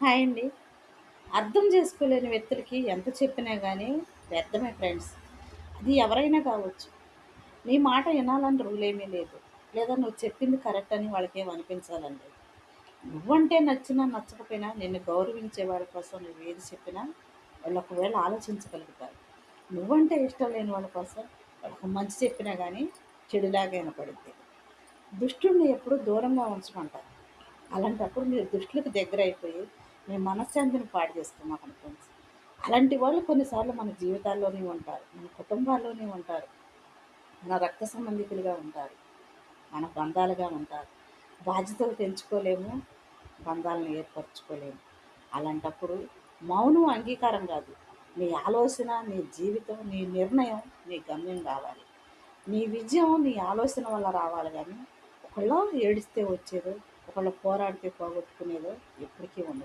Hi అండి. అర్థం చేసుకోలేని వ్యక్తులకి ఎంత చెప్పినా గానీ వ్యర్థమే ఫ్రెండ్స్. అది ఎవరైనా కావచ్చు. నీ మాట వినాలని రూలేమీ లేదు. లేదా నువ్వు చెప్పింది కరెక్ట్ అని వాళ్ళకేం అనిపించాలని లేదు. నువ్వంటే నచ్చినా, నచ్చకపోయినా నిన్ను గౌరవించే వాళ్ళ కోసం నువ్వేది చెప్పినా వాళ్ళు ఒకవేళ ఆలోచించగలుగుతారు. నువ్వంటే ఇష్టం లేని వాళ్ళ కోసం వాళ్ళకి మంచి చెప్పినా గానీ చెడులాగా వినపడుద్ది. దుష్టుడిని ఎప్పుడూ దూరంగా ఉంచమంటారు. అలాంటప్పుడు మీరు దుష్టులకు దగ్గరైపోయి మీ మనశ్శాంతిని పాడు చేసుకున్నామనుకోండి ఫ్రెండ్స్. అలాంటి వాళ్ళు కొన్నిసార్లు మన జీవితాల్లోనే ఉంటారు. మన కుటుంబాల్లోనే ఉంటారు. మన రక్త సంబంధికులుగా ఉంటారు. మన బంధాలుగా ఉంటారు. బాధ్యతలు తెంచుకోలేము. బంధాలను ఏర్పరచుకోలేము. అలాంటప్పుడు మౌనం అంగీకారం కాదు. నీ ఆలోచన, నీ జీవితం, నీ నిర్ణయం, నీ గమ్యం కావాలి. నీ విజయం నీ ఆలోచన వల్ల రావాలి గానీ, ఒకళ్ళు ఏడిస్తే వచ్చేదో, ఒకళ్ళు పోరాడితే పోగొట్టుకునేదో ఎప్పటికీ ఉండదు.